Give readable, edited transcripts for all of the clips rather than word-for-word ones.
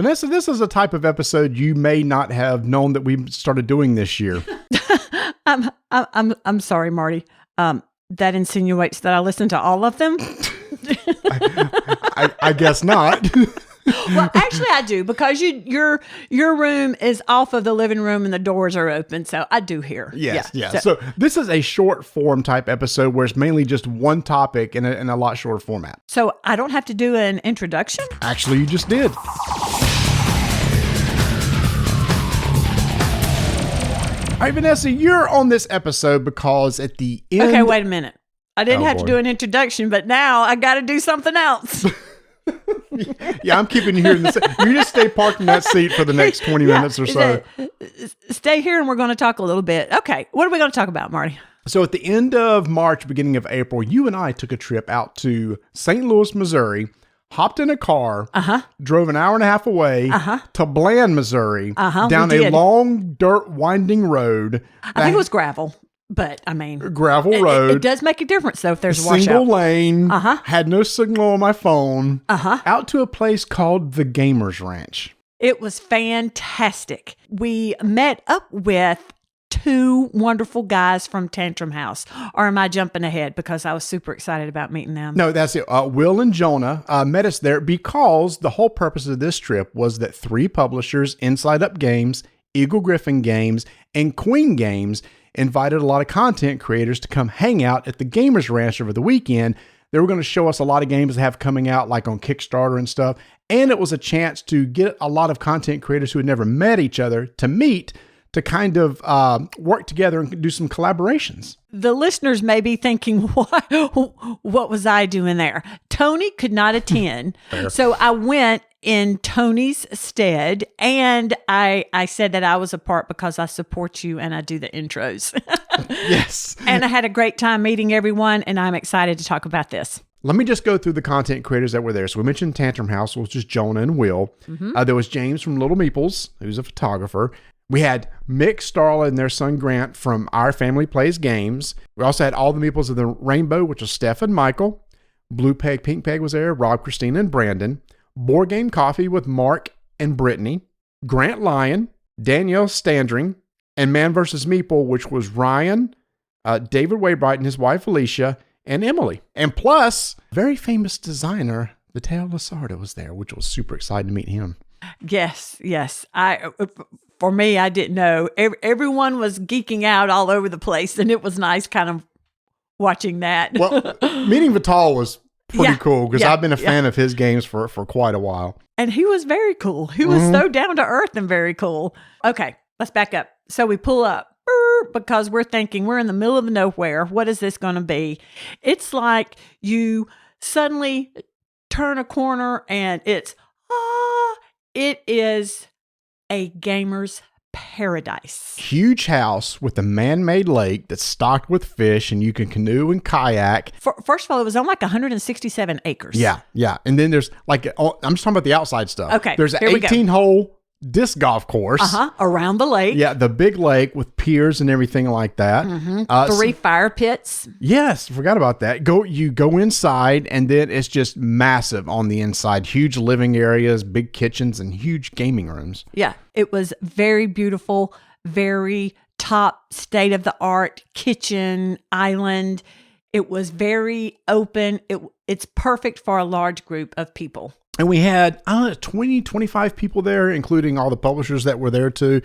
Vanessa, this is a type of episode you may not have known that we started doing this year. I'm sorry, Marty. That insinuates that I listen to all of them. I guess not. Well, actually, I do, because your room is off of the living room and the doors are open, so I do hear. Yes. So this is a short form type episode where it's mainly just one topic in a lot shorter format. So I don't have to do an introduction? Actually, you just did. All right, Vanessa, you're on this episode because at the end... Okay, wait a minute. I didn't have boy. to do an introduction, but now I got to do something else. Yeah, I'm keeping you here in the seat. You just stay parked in that seat for the next 20 minutes or so. Stay here and we're going to talk a little bit. Okay, what are we going to talk about, Marty? So at the end of March, beginning of April, you and I took a trip out to St. Louis, Missouri, hopped in a car, drove an hour and a half away to Bland, Missouri, down a long, dirt, winding road. I think it was gravel. But, I mean, gravel road. It does make a difference, though, if there's a washout. Single lane. Had no signal on my phone. Out to a place called the Gamers Ranch. It was fantastic. We met up with two wonderful guys from Tantrum House. Or am I jumping ahead because I was super excited about meeting them? No, that's it. Will and Jonah met us there because the whole purpose of this trip was that three publishers, Inside Up Games, Eagle Griffin Games, and Queen Games, invited a lot of content creators to come hang out at the Gamers Ranch over the weekend. They were going to show us a lot of games they have coming out, like on Kickstarter and stuff. And it was a chance to get a lot of content creators who had never met each other to meet, to kind of work together and do some collaborations. The listeners may be thinking, what was I doing there? Tony could not attend. So I went in Tony's stead, and I said that I was a part because I support you and I do the intros. Yes. And I had a great time meeting everyone, and I'm excited to talk about this. Let me just go through the content creators that were there. So we mentioned Tantrum House, which is Jonah and Will. There was James from Little Meeples, who's a photographer. We had Mick, Starla, and their son Grant from Our Family Plays Games. We also had all the Meeples of the Rainbow, which was Steph and Michael. Blue Peg, Pink Peg was there, Rob, Christina, and Brandon. Board Game Coffee with Mark and Brittany. Grant Lyon, Danielle Standring, and Man vs. Meeple, which was Ryan, David Waybright and his wife Alicia, and Emily. And plus, very famous designer, Mateo Lasarda was there, which was super excited to meet him. Yes. For me, I didn't know. Everyone was geeking out all over the place, and it was nice kind of watching that. Well, meeting Vital was pretty cool because I've been a fan of his games for quite a while. And he was very cool. He was so down to earth and very cool. Okay, let's back up. So we pull up because we're thinking we're in the middle of nowhere. What is this going to be? It's like you suddenly turn a corner and it is a gamer's paradise. Huge house with a man-made lake that's stocked with fish, and you can canoe and kayak. First of all, it was on like 167 acres. Yeah. And then there's like, I'm just talking about the outside stuff. Okay, There's an 18-hole disc golf course. Around the lake. Yeah, the big lake with piers and everything like that. 3 fire pits. Yes, forgot about that. You go inside, and then it's just massive on the inside. Huge living areas, big kitchens, and huge gaming rooms. Yeah, it was very beautiful, very top state-of-the-art kitchen, island. It was very open. It's perfect for a large group of people. And we had 20, 25 people there, including all the publishers that were there too.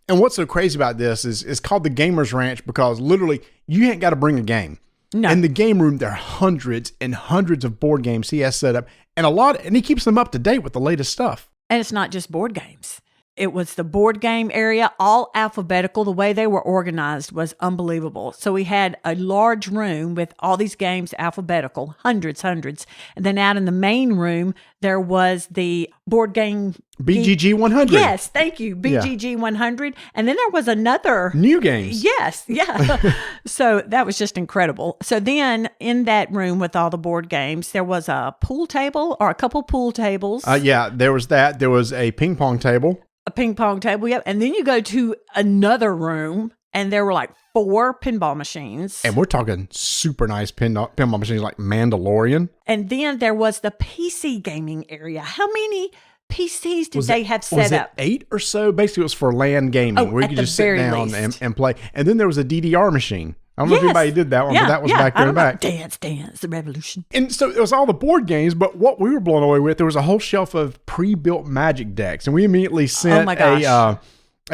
And what's so crazy about this is it's called the Gamers Ranch because literally you ain't got to bring a game. No. In the game room, there are hundreds and hundreds of board games he has set up, and he keeps them up to date with the latest stuff. And it's not just board games. It was the board game area, all alphabetical. The way they were organized was unbelievable. So we had a large room with all these games alphabetical, hundreds. And then out in the main room, there was the board game. BGG 100. Yes, thank you. BGG 100. And then there was another. New games. Yes, yeah. So that was just incredible. So then in that room with all the board games, there was a pool table or a couple pool tables. Yeah, there was that. There was a ping pong table. A ping pong table, yep. And then you go to another room, and there were like 4 pinball machines. And we're talking super nice pinball machines like Mandalorian. And then there was the PC gaming area. How many PCs did they have was set up? it 8 or so? Basically, it was for LAN gaming, where you at could the just sit very down least. and play. And then there was a DDR machine. I don't know if anybody did that one, but that was back there in the back. Dance, the revolution. And so it was all the board games, but what we were blown away with, there was a whole shelf of pre-built Magic decks. And we immediately sent a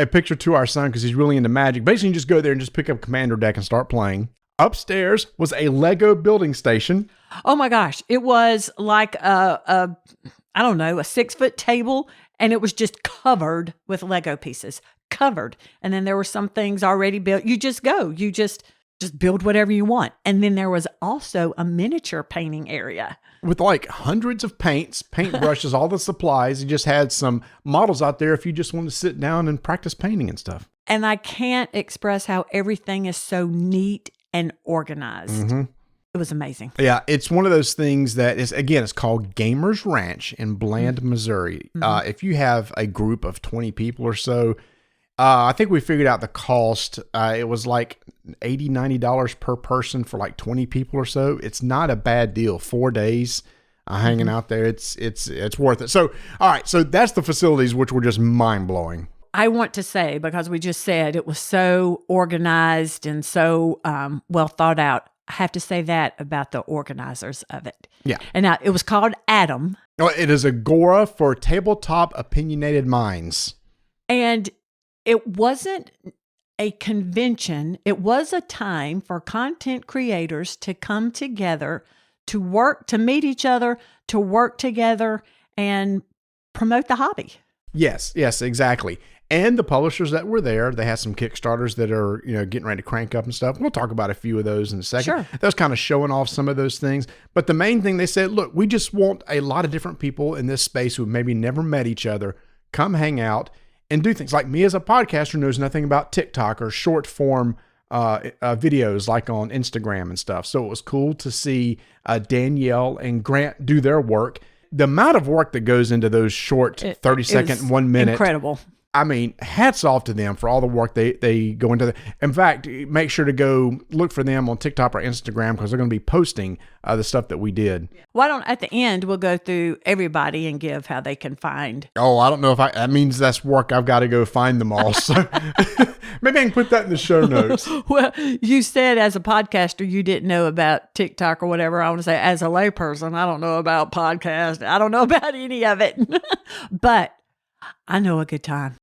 picture to our son because he's really into Magic. Basically, you just go there and just pick up a Commander deck and start playing. Upstairs was a Lego building station. Oh my gosh. It was like a 6-foot table, and it was just covered with Lego pieces. Covered. And then there were some things already built. You just go. You just build whatever you want. And then there was also a miniature painting area with like hundreds of paints, paintbrushes, all the supplies. You just had some models out there if you just want to sit down and practice painting and stuff. And I can't express how everything is so neat and organized. Mm-hmm. It was amazing. Yeah, it's one of those things that is, again, it's called Gamers Ranch in Bland, Missouri. Mm-hmm. If you have a group of 20 people or so, I think we figured out the cost. It was like $80, $90 per person for like 20 people or so. It's not a bad deal. 4 days hanging out there. It's worth it. So, all right. So that's the facilities, which were just mind blowing. I want to say, because we just said it was so organized and so well thought out. I have to say that about the organizers of it. Yeah. And now it was called Atom. Oh, it is Agora for Tabletop Opinionated Minds. And it wasn't a convention. It was a time for content creators to come together, to work, to meet each other, to work together and promote the hobby. Yes, exactly. And the publishers that were there, they had some Kickstarters that are, getting ready to crank up and stuff. We'll talk about a few of those in a second. Sure. That was kind of showing off some of those things. But the main thing they said, look, we just want a lot of different people in this space who maybe never met each other, come hang out and do things. Like me as a podcaster knows nothing about TikTok or short form videos like on Instagram and stuff. So it was cool to see Danielle and Grant do their work. The amount of work that goes into those short 30-second, 1 minute. Incredible. I mean, hats off to them for all the work they go into. In fact, make sure to go look for them on TikTok or Instagram because they're going to be posting the stuff that we did. Why don't at the end we'll go through everybody and give how they can find. Oh, I don't know if that means that's work. I've got to go find them all. So maybe I can put that in the show notes. Well, you said as a podcaster you didn't know about TikTok or whatever. I want to say as a layperson, I don't know about podcast. I don't know about any of it, but I know a good time.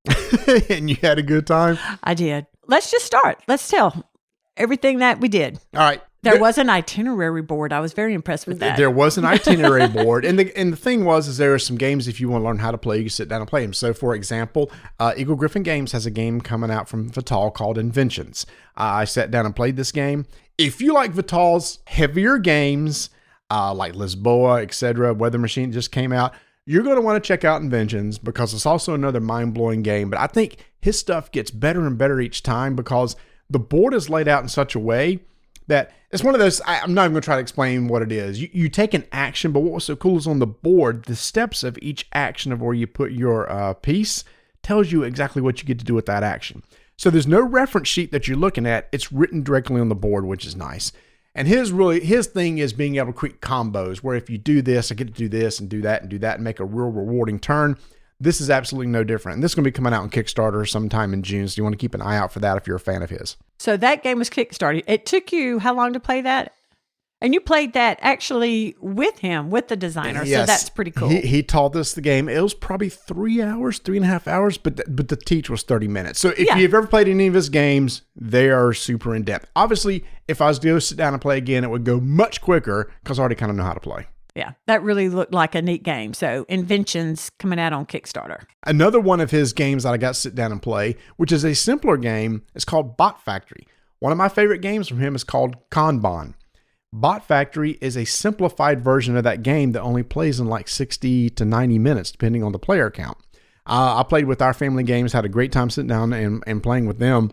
And you had a good time? I did. Let's just start. Let's tell everything that we did. All right. There was an itinerary board. I was very impressed with that. There was an itinerary board. And the thing is there are some games, if you want to learn how to play, you can sit down and play them. So, for example, Eagle Griffin Games has a game coming out from Vital called Inventions. I sat down and played this game. If you like Vital's heavier games, like Lisboa, etc., Weather Machine just came out, you're going to want to check out Inventions because it's also another mind-blowing game. But I think his stuff gets better and better each time because the board is laid out in such a way that it's one of those, I'm not even going to try to explain what it is. You take an action, but what was so cool is on the board, the steps of each action of where you put your piece tells you exactly what you get to do with that action. So there's no reference sheet that you're looking at. It's written directly on the board, which is nice. And his thing is being able to create combos where if you do this, I get to do this and do that and make a real rewarding turn. This is absolutely no different. And this is going to be coming out on Kickstarter sometime in June. So you want to keep an eye out for that if you're a fan of his. So that game was Kickstarted. It took you how long to play that? And you played that actually with him, with the designer. Yes. So that's pretty cool. He taught us the game. It was probably 3.5 hours, but the teach was 30 minutes. So if you've ever played any of his games, they are super in depth. Obviously, if I was to go sit down and play again, it would go much quicker because I already kind of know how to play. Yeah, that really looked like a neat game. So Inventions coming out on Kickstarter. Another one of his games that I got to sit down and play, which is a simpler game, is called Bot Factory. One of my favorite games from him is called Kanban. Bot Factory is a simplified version of that game that only plays in like 60 to 90 minutes, depending on the player count. I played with our family games, had a great time sitting down and playing with them.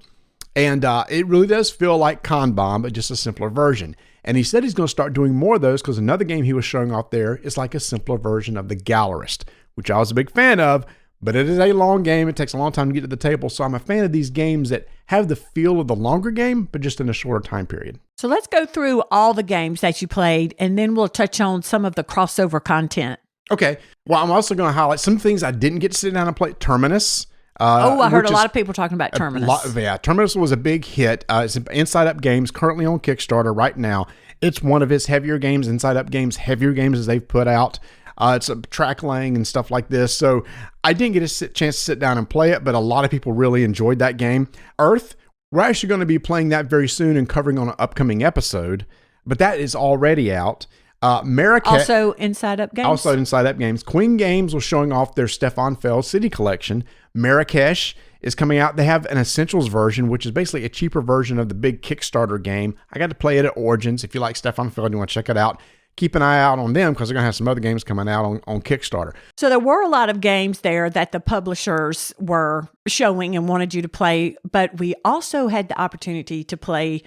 And it really does feel like Kanban, but just a simpler version. And he said he's going to start doing more of those because another game he was showing off there is like a simpler version of The Gallerist, which I was a big fan of, but it is a long game. It takes a long time to get to the table. So I'm a fan of these games that have the feel of the longer game, but just in a shorter time period. So let's go through all the games that you played, and then we'll touch on some of the crossover content. Okay. Well, I'm also going to highlight some things I didn't get to sit down and play. Terminus. I heard a lot of people talking about Terminus. Terminus was a big hit. It's Inside Up Games, currently on Kickstarter right now. It's one of his heavier games, Inside Up Games, heavier games as they've put out. It's a track laying and stuff like this. So I didn't get a chance to sit down and play it, but a lot of people really enjoyed that game. Earth, we're actually going to be playing that very soon and covering on an upcoming episode, but that is already out. Marrakesh, also Inside Up Games. Queen Games was showing off their Stefan Feld City Collection. Marrakesh is coming out. They have an Essentials version, which is basically a cheaper version of the big Kickstarter game. I got to play it at Origins. If you like Stefan Feld and you want to check it out, keep an eye out on them because they're going to have some other games coming out on Kickstarter. So there were a lot of games there that the publishers were showing and wanted you to play, but we also had the opportunity to play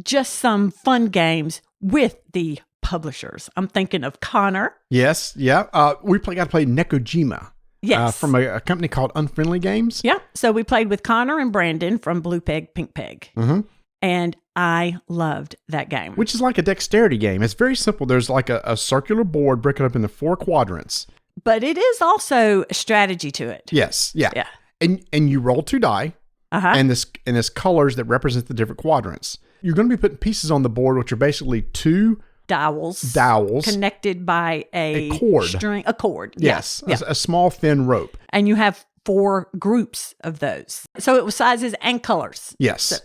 just some fun games with the publishers. I'm thinking of Connor. Yes, yeah. We got to play Nekojima. Yes. From a company called Unfriendly Games. Yeah. So we played with Connor and Brandon from Blue Peg, Pink Peg. Mm-hmm. And I loved that game. Which is like a dexterity game. It's very simple. There's like a circular board broken up into 4 quadrants. But it is also a strategy to it. Yes. Yeah. Yeah. And you roll 2 die. Uh-huh. And this colors that represent the different quadrants. You're going to be putting pieces on the board, which are basically 2 dowels connected by a cord. A cord. Yes. Yeah. A small thin rope. And you have 4 groups of those. So it was sizes and colors. Yes.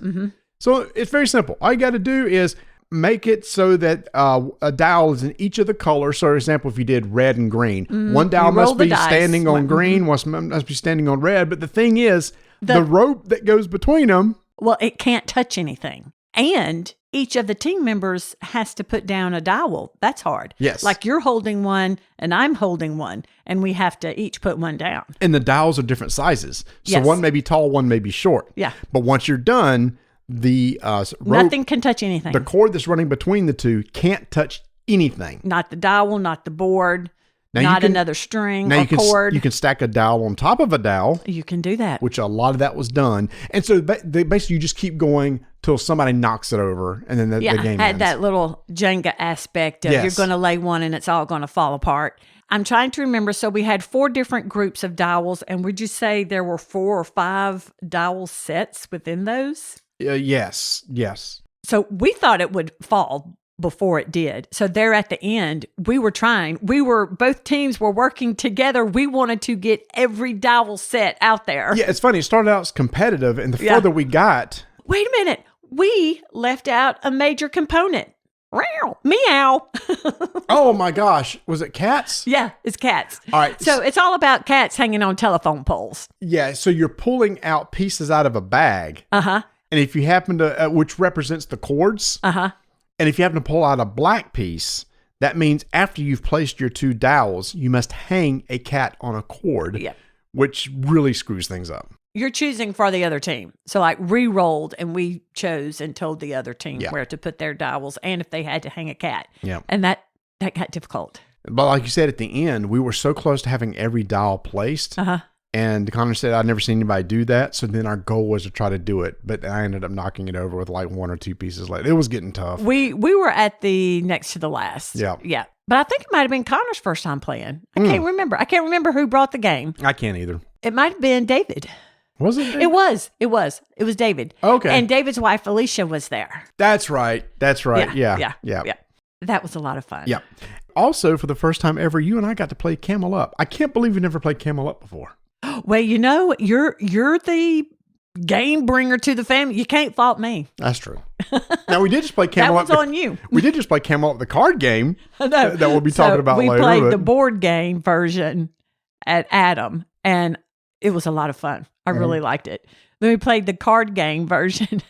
So it's very simple. All you got to do is make it so that a dowel is in each of the colors. So, for example, if you did red and green, one dowel must be standing on green, one must be standing on red. But the thing is, the rope that goes between them. Well, it can't touch anything. And each of the team members has to put down a dowel. That's hard. Yes. Like you're holding one and I'm holding one, and we have to each put one down. And the dowels are different sizes. So Yes. one may be tall, one may be short. Yeah. But once you're done, the rope, nothing can touch anything. the cord that's running between the two can't touch anything. Not the dowel, not the board, not another string Now or cord. you can stack a dowel on top of a dowel, You can do that. which a lot of that was done. And so basically you just keep going till somebody knocks it over, and then the game had ends. that little Jenga aspect of Yes. you're going to lay one and it's all going to fall apart. I'm trying to remember. So we had 4 different groups of dowels, and would you say there were 4 or 5 dowel sets within those? Yes. So we thought it would fall before it did. So there at the end, both teams were working together. We wanted to get every dowel set out there. Yeah, it's funny. It started out as competitive, and the further we got. Wait a minute. We left out a major component. Meow. Oh my gosh. Was it cats? Yeah, it's cats. All right. So it's all about cats hanging on telephone poles. Yeah. So you're pulling out pieces out of a bag. Uh-huh. And if you happen to, which represents the cords. Uh-huh. And if you happen to pull out a black piece, that means after you've placed your 2 dowels, you must hang a cat on a cord, Yep. which really screws things up. You're choosing for the other team. So like re-rolled, and we chose and told the other team where to put their dowels and if they had to hang a cat. Yeah. And that got difficult. But like you said, at the end, we were so close to having every dowel placed. Uh-huh. And Connor said, I'd never seen anybody do that. So then our goal was to try to do it. But I ended up knocking it over with like 1 or 2 pieces later. It was getting tough. We were at the next to the last. Yeah. Yeah. But I think it might have been Connor's first time playing. I can't remember. I can't remember who brought the game. I can't either. It might have been David. Was it? It was. It was David. Okay. And David's wife, Alicia, was there. That's right. Yeah. That was a lot of fun. Yeah. Also, for the first time ever, you and I got to play Camel Up. I can't believe we never played Camel Up before. Well, you're the game bringer to the family. You can't fault me. That's true. Now, we did just play Camel Up. That was on you. We did just play Camel Up, the card game No. that we'll be talking about later. We played but- the board game version at Adam, and it was a lot of fun. I really liked it. Then we played the card game version.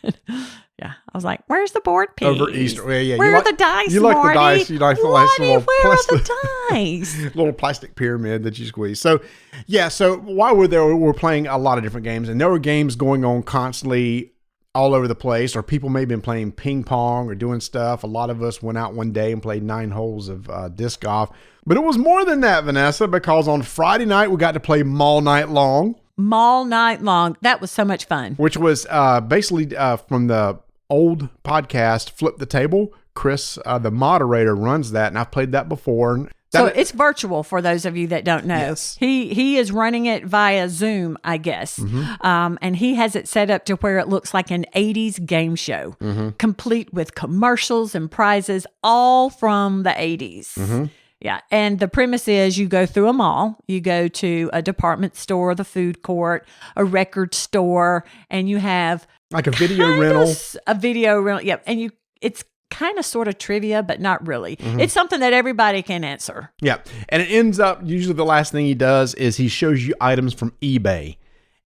Yeah, I was like, "Where's the board piece? Over Easter. Yeah. Where are the dice, You like the Marty? dice. You like the nice Marty, little where are plastic, the dice? little plastic pyramid that you squeeze. So, yeah. So while we're there, we're playing a lot of different games. And there were games going on constantly all over the place. Or people may have been playing ping pong or doing stuff. A lot of us went out one day and played 9 holes of disc golf. But it was more than that, Vanessa, because on Friday night, we got to play Mall Night Long. Mall Night Long. That was so much fun. Which was basically from the old podcast, Flip the Table. Chris, the moderator, runs that, and I've played that before. So it's virtual for those of you that don't know. Yes. He is running it via Zoom, I guess. And he has it set up to where it looks like an 80s game show, complete with commercials and prizes, all from the 80s. Yeah. And the premise is you go through a mall, you go to a department store, the food court, a record store, and you have like a video rental. A video rental. Yep. And it's kind of sort of trivia, but not really. It's something that everybody can answer. Yeah. And it ends up, usually the last thing he does is he shows you items from eBay,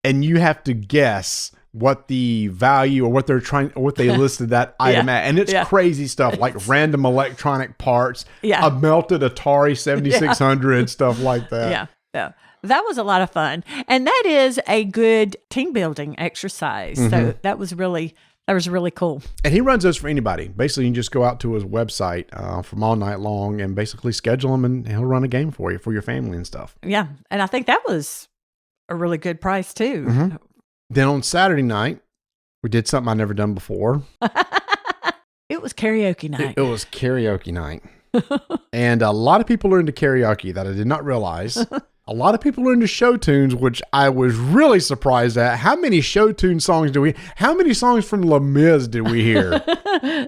and you have to guess what the value or what they listed that item at. And it's crazy stuff like random electronic parts, a melted Atari 7600, stuff like that. Yeah. That was a lot of fun. And that is a good team building exercise. So that was really cool. And he runs those for anybody. Basically, you can just go out to his website from all night long and basically schedule him, and he'll run a game for you, for your family and stuff. Yeah. And I think that was a really good price too. Then on Saturday night, we did something I'd never done before. It was karaoke night. It was karaoke night. And a lot of people are into karaoke that I did not realize. A lot of people are into show tunes, which I was really surprised at. How many show tune songs how many songs from Les Mis did we hear?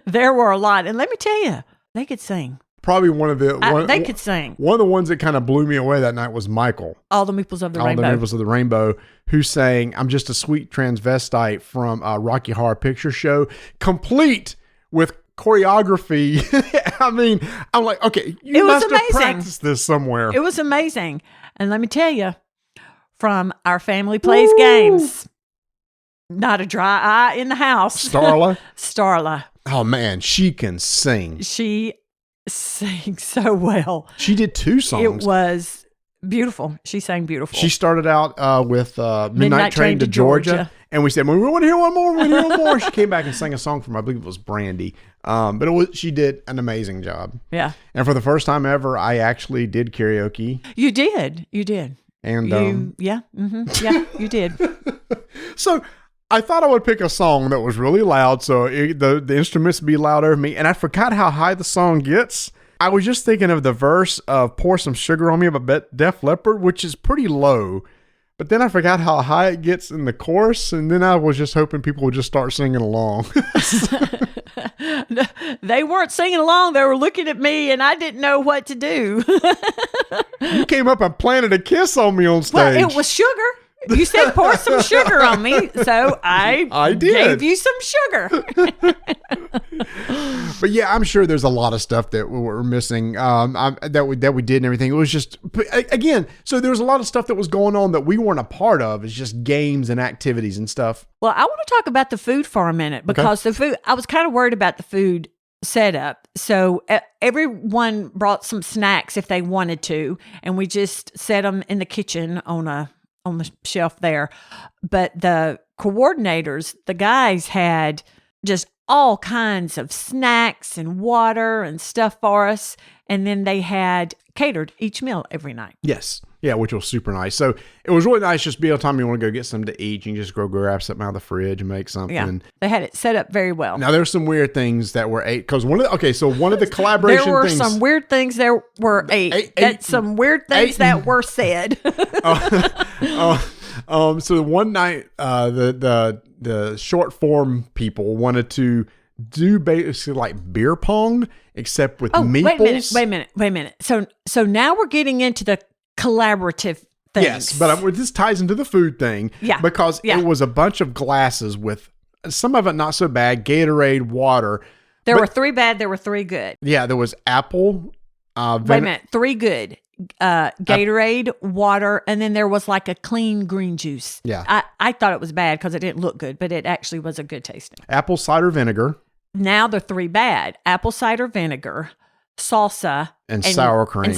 There were a lot. And let me tell you, they could sing. Probably they could sing. One of the ones that kind of blew me away that night was Michael. All the Meeples of the Rainbow. All the Meeples of the Rainbow, who sang "I'm Just a Sweet Transvestite" from Rocky Horror Picture Show, complete with choreography. I mean, I'm like, okay, you must have practiced this somewhere. It was amazing. And let me tell you, from Our Family Plays Games, not a dry eye in the house. Starla. Oh man, she can sing. She sings so well. She did 2 songs. It was beautiful. She sang beautiful. She started out with Midnight Train to Georgia. And we said, well, we want to hear one more. She came back and sang a song from, I believe it was Brandy. But she did an amazing job. Yeah. And for the first time ever, I actually did karaoke. You did. And yeah, you did. So I thought I would pick a song that was really loud, so the instruments would be loud over me. And I forgot how high the song gets. I was just thinking of the verse of "Pour Some Sugar on Me" by Def Leppard, which is pretty low. But then I forgot how high it gets in the chorus, and then I was just hoping people would just start singing along. They weren't singing along. They were looking at me, and I didn't know what to do. You came up and planted a kiss on me on stage. Well, it was sugar. You said pour some sugar on me, so I did. Gave you some sugar. But yeah, I'm sure there's a lot of stuff that we're missing that we did and everything. It was just, again, so there was a lot of stuff that was going on that we weren't a part of. It's just games and activities and stuff. Well, I want to talk about the food for a minute because the food, I was kind of worried about the food setup. So everyone brought some snacks if they wanted to, and we just set them in the kitchen on the shelf there. But the coordinators, the guys had just all kinds of snacks and water and stuff for us. And then they had catered each meal every night. Yes. Yeah, which was super nice. So it was really nice just be able to time you want to go get something to eat. You can just go grab something out of the fridge and make something. Yeah, they had it set up very well. Now, there's some weird things that were ate. Because one of the collaboration there were things. Some weird things there were ate. Some weird things that were said. So one night, the short form people wanted to do basically like beer pong, except with meeples. Wait a minute. So now we're getting into the collaborative things. Yes, but this ties into the food thing. Yeah. Because it was a bunch of glasses with some of it not so bad, Gatorade, water. There were 3 bad, there were 3 good. Yeah, there was apple. Wait a minute, 3 good. Gatorade, water, and then there was like a clean green juice. Yeah. I thought it was bad because it didn't look good, but it actually was a good tasting. Apple cider vinegar. Now the 3 bad. Apple cider vinegar, salsa, and sour cream.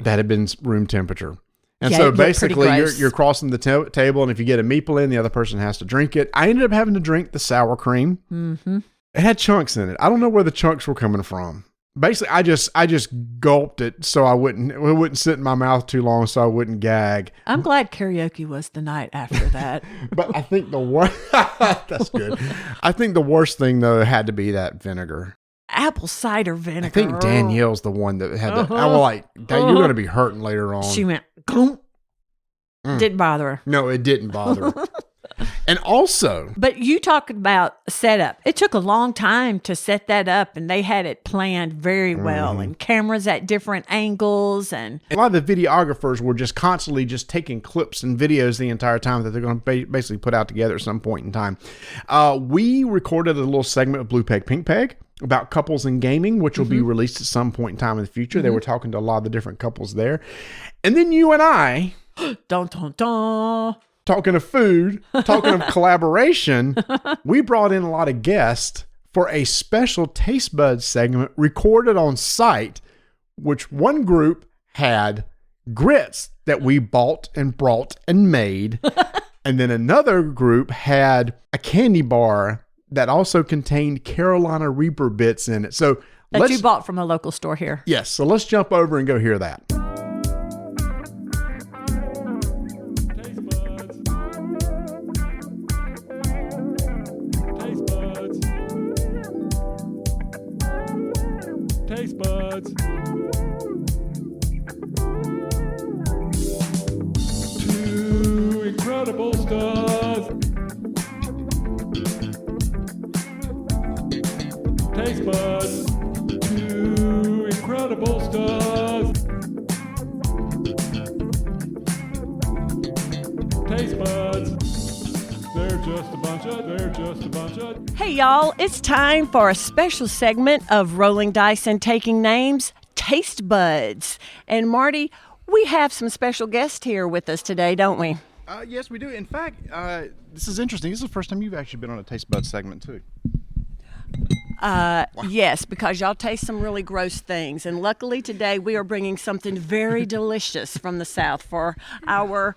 That had been room temperature. And so basically you're crossing the table, and if you get a meeple in, the other person has to drink it. I ended up having to drink the sour cream. Mm-hmm. It had chunks in it. I don't know where the chunks were coming from. Basically, I just gulped it so it wouldn't sit in my mouth too long, so I wouldn't gag. I'm glad karaoke was the night after that. But I think the worst that's good. I think the worst thing though had to be that vinegar. apple cider vinegar. I think Danielle's the one that had that. I was like, "Dad, you're going to be hurting later on." She went, "Glump." Didn't bother her. No, it didn't bother her. And also, But you talked about setup. It took a long time to set that up, and they had it planned very well, and cameras at different angles. And a lot of the videographers were just constantly just taking clips and videos the entire time that they're going to basically put out together at some point in time. We recorded a little segment of Blue Peg Pink Peg about couples in gaming, which will be released at some point in time in the future. They were talking to a lot of the different couples there. And then you and I, dun, dun, dun. talking of food, talking of collaboration, we brought in a lot of guests for a special Taste Buds segment recorded on site, which one group had grits that we bought and brought and made. And then another group had a candy bar that also contained Carolina Reaper bits in it. So That you bought from a local store here. Yes. So let's jump over and go hear that. Taste buds. Two incredible studs. Taste buds. Two incredible studs. Taste buds. They're just a bunch of. Hey, y'all, it's time for a special segment of Rolling Dice and Taking Names, Taste Buds. And Marty, we have some special guests here with us today, don't we? Yes, we do. In fact, this is interesting. This is the first time you've actually been on a Taste Buds segment, too. Yes, because y'all taste some really gross things. And luckily today we are bringing something very delicious from the South for our...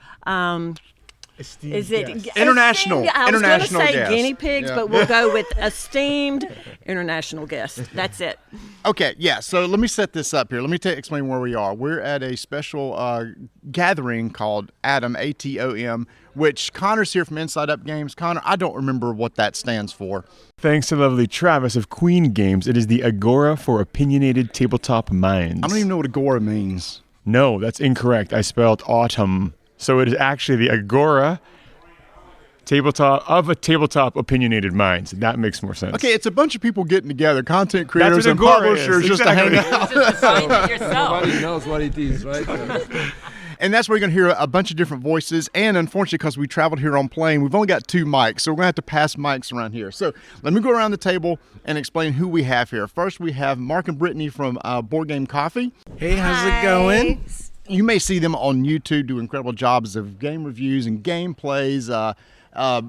is it International. esteemed- I was International going to say guest. guinea pigs, Yeah. but we'll go with esteemed international guest. That's it. Okay, yeah. So let me set this up here. Let me explain where we are. We're at a special gathering called ATOM, ATOM, which Connor's here from Inside Up Games. Connor, I don't remember what that stands for. Thanks to lovely Travis of Queen Games, it is the Agora for Opinionated Tabletop Minds. I don't even know what Agora means. No, that's incorrect. I spelled autumn. So it is actually the Agora tabletop opinionated minds. That makes more sense. Okay, it's a bunch of people getting together, content creators what and Agora publishers, is, just to hang exactly. out. Nobody knows what it is, right? And that's where you're going to hear a bunch of different voices. And unfortunately, because we traveled here on plane, we've only got 2 mics, so we're going to have to pass mics around here. So let me go around the table and explain who we have here. First, we have Mark and Brittany from Board Game Coffee. Hey, how's it going? You may see them on YouTube do incredible jobs of game reviews and gameplays.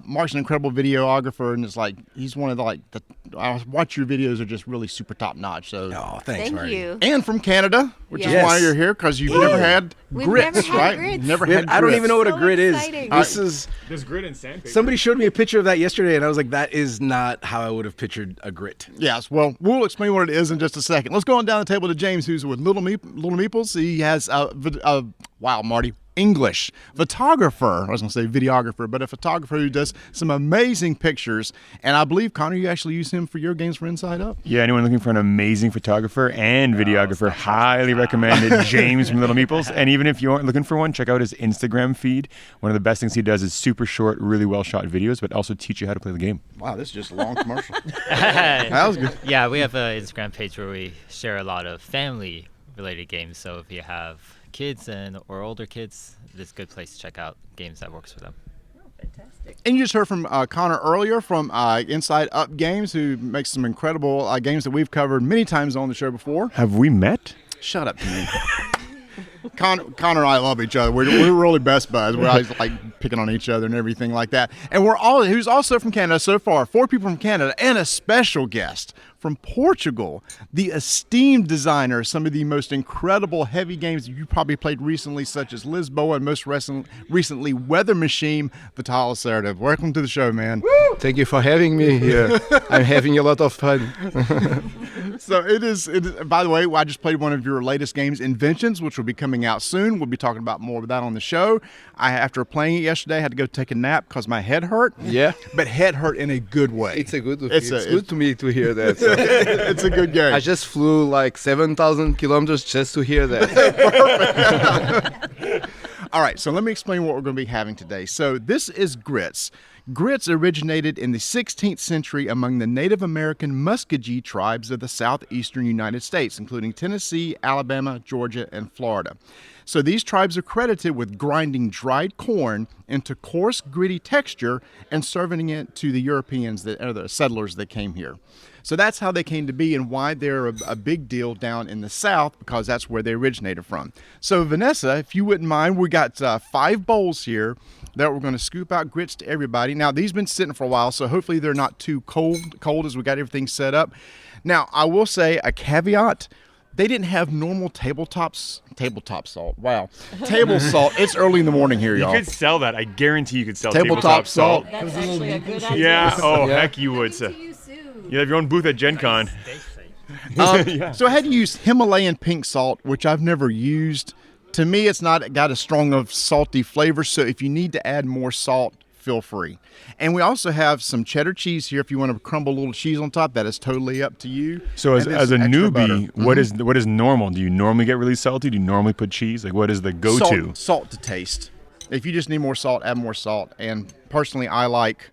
Mark's an incredible videographer, and it's like he's one of the I watch your videos are just really super top notch. So, Oh, thanks, Thank Marty. you. and from Canada, which is Yes. why you're here, because you've never had We've grits, never had right? grits. Never Yeah, had. I don't grits. even know what a So grit exciting. is. This is There's grit and sandpaper. somebody showed me a picture of that yesterday, and I was like, that is not how I would have pictured a grit. Yes, well, we'll explain what it is in just a second. Let's go on down the table to James, who's with Little Meeples. He has wow, Marty, English photographer. I was going to say videographer, but a photographer who does some amazing pictures. And I believe, Connor, you actually use him for your games for Inside Up. Yeah, anyone looking for an amazing photographer and videographer, highly recommended James from Little Meeples. And even if you aren't looking for one, check out his Instagram feed. One of the best things he does is super short, really well shot videos, but also teach you how to play the game. Wow, this is just a long commercial. That was good. Yeah, we have an Instagram page where we share a lot of family-related games. So if you have kids or older kids, this is a good place to check out games that works for them. And you just heard from Connor earlier from Inside Up Games, who makes some incredible games that we've covered many times on the show before. Have we met? Shut up, Penny. Connor and I love each other. We're really best buds. We're always like picking on each other and everything like that. And who's also from Canada so far, 4 people from Canada, and a special guest from Portugal, the esteemed designer of some of the most incredible heavy games that you probably played recently, such as Lisboa and most recently Weather Machine, Vital Assertive. Welcome to the show, man. Thank you for having me here. I'm having a lot of fun. So it is. By the way, I just played one of your latest games, Inventions, which will be coming out soon. We'll be talking about more of that on the show. After playing it yesterday, I had to go take a nap because my head hurt. Yeah. But head hurt in a good way. It's good good to me to hear that. So It's a good game. I just flew like 7,000 kilometers just to hear that. All right, so let me explain what we're going to be having today. So this is grits. Grits originated in the 16th century among the Native American Muskogee tribes of the southeastern United States, including Tennessee, Alabama, Georgia, and Florida. So these tribes are credited with grinding dried corn into coarse, gritty texture and serving it to the Europeans that are the settlers that came here. So that's how they came to be and why they're a big deal down in the South, because that's where they originated from. So Vanessa, if you wouldn't mind, we got 5 bowls here that we're going to scoop out grits to everybody. Now, these been sitting for a while, so hopefully they're not too cold as we got everything set up. Now, I will say a caveat. They didn't have normal tabletop salt. Wow. Table salt. It's early in the morning here, You y'all. could sell that. I guarantee you could sell Tabletop salt. That's actually a good idea. Yeah. Oh, heck, you would. So. You have your own booth at Gen Con. So I had to use Himalayan pink salt, which I've never used. To me, it's not got a strong of salty flavor. So if you need to add more salt, feel free. And we also have some cheddar cheese here. If you want to crumble a little cheese on top, that is totally up to you. So as And then a some extra butter. newbie, what is normal? Do you normally get really salty? Do you normally put cheese? Like, what is the go-to? Salt to taste. If you just need more salt, add more salt. And personally, I like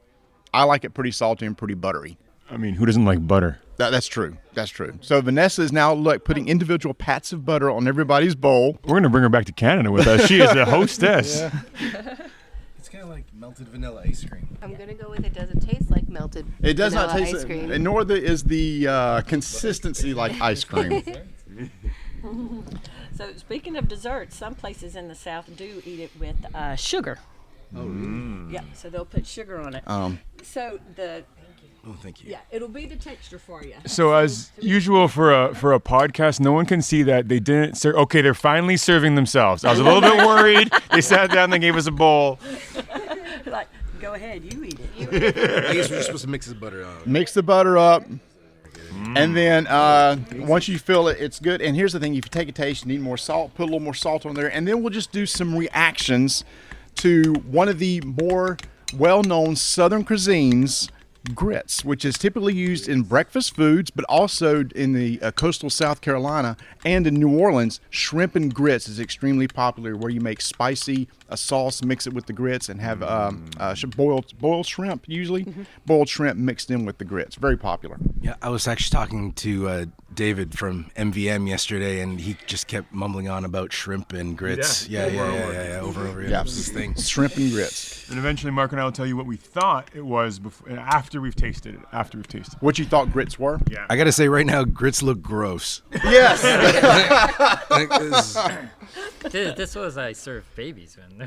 it pretty salty and pretty buttery. I mean, who doesn't like butter? That's true. That's true. So Vanessa is now putting individual pats of butter on everybody's bowl. We're gonna bring her back to Canada with us. She is the hostess. It's kind of like melted vanilla ice cream. I'm gonna go with it. Doesn't taste like melted. It does not vanilla taste ice cream. and nor is the consistency like ice cream. So speaking of desserts, some places in the South do eat it with sugar. Oh, really? Yeah, so they'll put sugar on it. So Oh, thank you. yeah, it'll be the texture for you. So as usual for a podcast, no one can see that they didn't serve. Okay, they're finally serving themselves. I was a little bit worried. They sat down, they gave us a bowl. Like, go ahead, you eat it. I guess we're just supposed to mix the butter out. Mix the butter up. And then once you feel it, it's good. And here's the thing: if you take a taste, you need more salt. Put a little more salt on there, and then we'll just do some reactions to one of the more well-known Southern cuisines, grits, which is typically used in breakfast foods, but also in the coastal South Carolina and in New Orleans. Shrimp and grits is extremely popular, where you make spicy a sauce, mix it with the grits, and have boiled shrimp, usually boiled shrimp mixed in with the grits. Very popular. Yeah, I was actually talking to David from MVM yesterday, and he just kept mumbling on about shrimp and grits. Yeah, over and over. Yeah, this thing. Shrimp and grits. And eventually, Mark and I will tell you what we thought it was after we've tasted it. What you thought grits were? Yeah. I gotta say, right now, grits look gross. Yes. Like, This was I serve babies when.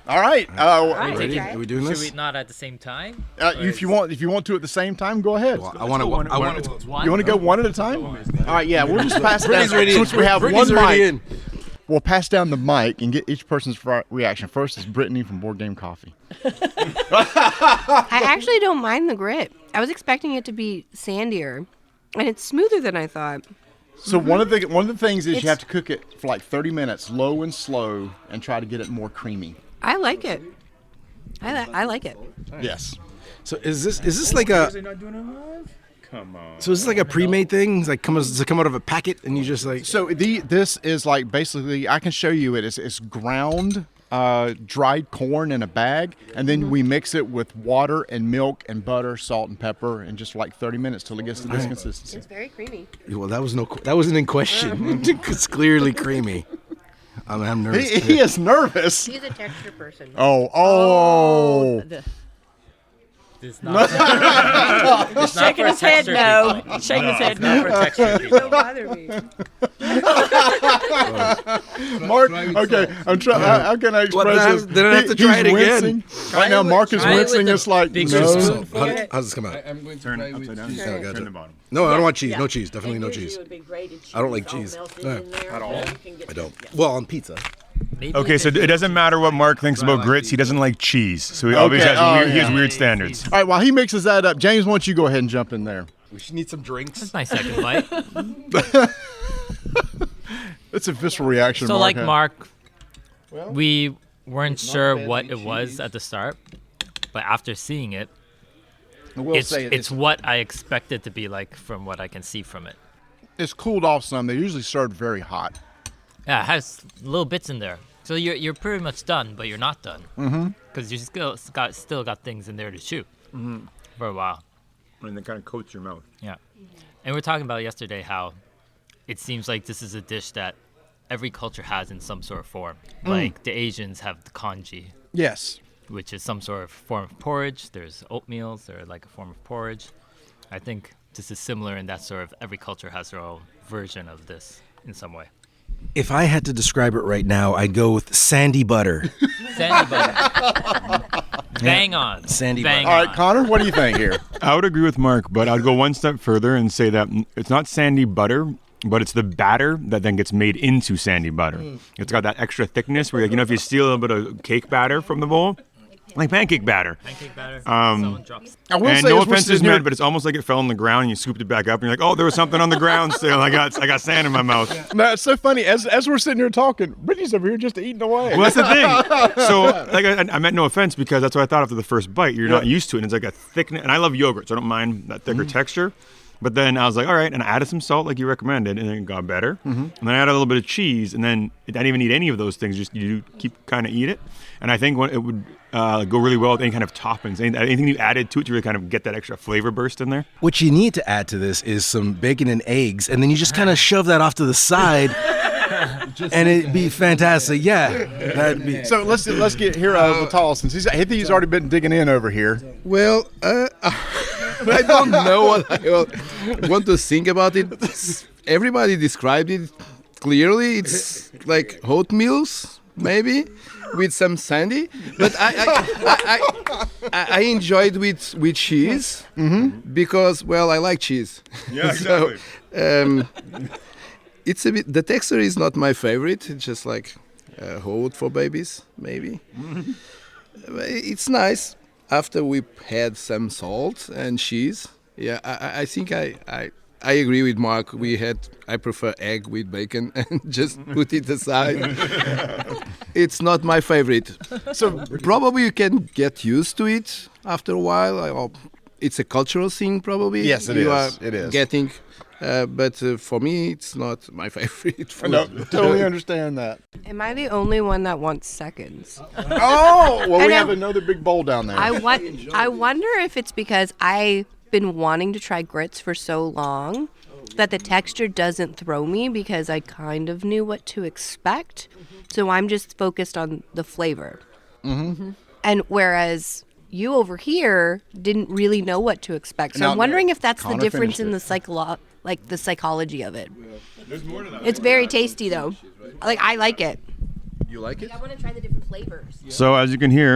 All right. ready? Are we doing Should this? we not at the same time? If you want to at the same time, go ahead. Well, I want to. One? You want to go one at a time? All right. Yeah, we'll just pass down. Brittany's ready. Since we have Brittany's one already mic, in. we'll pass down the mic and get each person's reaction. First is Brittany from Board Game Coffee. I actually don't mind the grit. I was expecting it to be sandier, and it's smoother than I thought. So one of the things is It's- you have to cook it for like 30 minutes, low and slow, and try to get it more creamy. I like it. I like it. Yes. So is this like a? Come on. So is this like a pre-made thing? It's like does it come out of a packet and you just like? So this is like basically, I can show you it. It's ground dried corn in a bag, and then we mix it with water and milk and butter, salt and pepper, and just for like 30 minutes till it gets to this consistency. It's very creamy. Well, that wasn't in question. It's clearly creamy. I'm nervous. He is nervous. He's a texture person. Oh. It's not. It's not Shaking for his head texture no. people. Shaking his head It's no. not for texture people. Don't bother me. Mark, okay, I'm trying. How can I express this? Then I have to try He's it again. wincing. Right now, Mark is try it with wincing. the It's like big no. spoon. How's this come out? I'm going to Turn try upside with down. cheese. Yeah, gotcha. Turn the bottom. No, I don't want cheese. Yeah. No cheese. Definitely no And cheese. usually it would be grated cheese I don't like all cheese. melted No. in there, At all? so you can get- I don't. yeah. Well, on pizza. Maybe Okay, we so could it doesn't matter what Mark thinks about like grits. He doesn't like cheese. So he Okay, obviously has he has yeah. weird standards. All right, while he mixes that up, James, why don't you go ahead and jump in there? We should need some drinks. That's my second bite. It's a visceral reaction. So, Mark like had. Mark, we weren't sure what it was at the start, but after seeing it, I will say It's what I expect it to be like from what I can see from it. it's cooled off some. They usually served very hot. Yeah, it has little bits in there. So you're pretty much done, but you're not done. Mm-hmm. Because you still got things in there to chew for a while. And it kind of coats your mouth. Yeah. And we were talking about yesterday how it seems like this is a dish that every culture has in some sort of form. Like the Asians have the congee, Yes. which is some sort of form of porridge. There's oatmeals, they're like a form of porridge. I think this is similar in that sort of every culture has their own version of this in some way. If I had to describe it right now, I'd go with sandy butter. Sandy butter. Bang on. Sandy Bang butter. All right, Connor, what do you think here? I would agree with Mark, but I'd go one step further and say that it's not sandy butter, but it's the batter that then gets made into sandy butter. It's got that extra thickness where, if you steal a little bit of cake batter from the bowl, like pancake batter. Pancake batter. Someone drops. I will And say no as we're offense is sitting here- meant, but it's almost like it fell on the ground and you scooped it back up and you're like, oh, there was something on the ground still. I got sand in my mouth. No, it's so funny. As we're sitting here talking, Brittany's over here just eating away. Well, that's the thing. So, like, I meant no offense because that's what I thought after the first bite. You're not used to it. And it's like a thickness. And I love yogurt, so I don't mind that thicker texture. But then I was like, all right. And I added some salt like you recommended, and then it got better. And then I added a little bit of cheese, and then I didn't even eat any of those things. Just you keep kind of eat it. And I think it would go really well with any kind of toppings. Anything you added to it to really kind of get that extra flavor burst in there. What you need to add to this is some bacon and eggs, and then you just kind of shove that off to the side, and it'd be fantastic. Yeah, that'd be. So let's get here Vital, since I think he's already been digging in over here. Well, I don't know what I want to think about it. Everybody described it clearly. It's like oatmeals, maybe, with some sandy. But I enjoyed with cheese because, well, I like cheese. Yeah, exactly. So, it's a bit. The texture is not my favorite. It's just like oat for babies, maybe. It's nice. After we had some salt and cheese, yeah, I think I agree with Mark. I prefer egg with bacon and just put it aside. It's not my favorite. So probably you can get used to it after a while. It's a cultural thing, probably. Yes, it you is. Are It is. Getting, but for me, it's not my favorite food. No, totally understand that. Am I the only one that wants seconds? Oh, well, I we know. have another big bowl down there. I wonder if it's because I've been wanting to try grits for so long that the texture doesn't throw me because I kind of knew what to expect. So I'm just focused on the flavor. Mm-hmm. And whereas you over here didn't really know what to expect. So Now, I'm wondering if that's the Connor difference finished in the psychology of it. It's very tasty though. I like it. You like it? I want to try the different flavors. So as you can hear,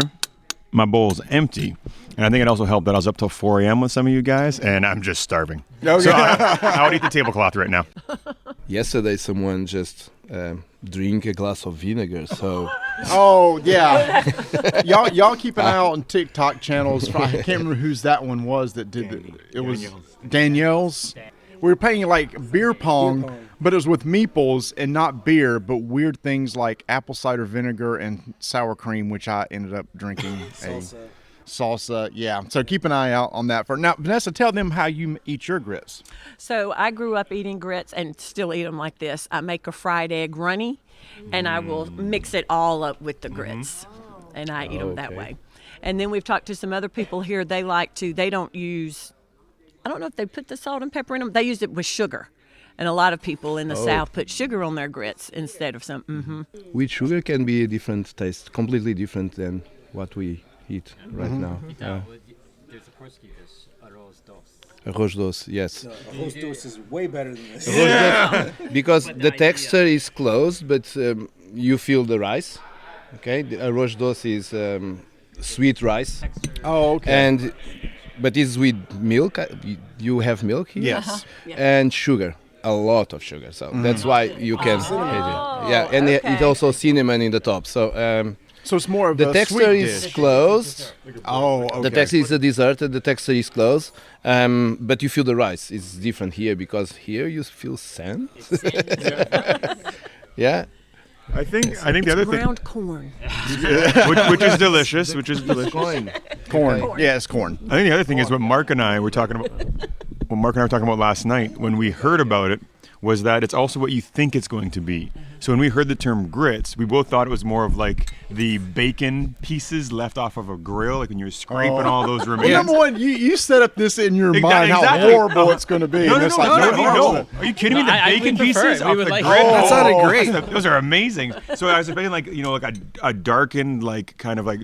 my bowl's empty. And I think it also helped that I was up till 4 a.m. with some of you guys, and I'm just starving. Okay. So I would eat the tablecloth right now. Yesterday, someone just drink a glass of vinegar. So Oh yeah, y'all keep an eye out on TikTok channels. I can't remember whose that one was that did it was Danielle's. We were playing like beer pong, but it was with meeples and not beer, but weird things like apple cider vinegar and sour cream, which I ended up drinking salsa. Yeah, so keep an eye out on that. For now, Vanessa, tell them how you eat your grits. So I grew up eating grits and still eat them like this. I make a fried egg runny, and I will mix it all up with the grits, and I eat them that way. And then we've talked to some other people here. They don't use, I don't know if they put the salt and pepper in them. They use it with sugar. And a lot of people in the South put sugar on their grits instead of some. with sugar can be a different taste, completely different than what we eat right now. There's a Portuguese dish, arroz doce. Arroz doce, yes. Arroz doce is way better than this. Because the texture is close, but you feel the rice. Okay, the arroz doce is sweet rice, Oh, okay. but it's with milk. You have milk here, Yes. and sugar, a lot of sugar. So that's why you can. Yeah, and it also cinnamon in the top. So. So it's more of The a texture sweet is dish. closed. Oh, okay. The texture is a dessert. The texture is close, but you feel the rice. It's different here because here you feel sand. Yeah. I think the other thing, Ground corn. which is delicious, Corn. Yeah, it's corn. I think the other thing is what Mark and I were talking about. What Mark and I were talking about last night when we heard about it was that it's also what you think it's going to be. So when we heard the term grits, we both thought it was more of like the bacon pieces left off of a grill, like when you're scraping all those remains. Well, number one, you set up this in your mind exactly. how horrible it's going to be. No, and no, it's no, like, no. Are you kidding me? The bacon pieces off the grill. That sounded great. Those are amazing. So I was expecting like a darkened, like kind of like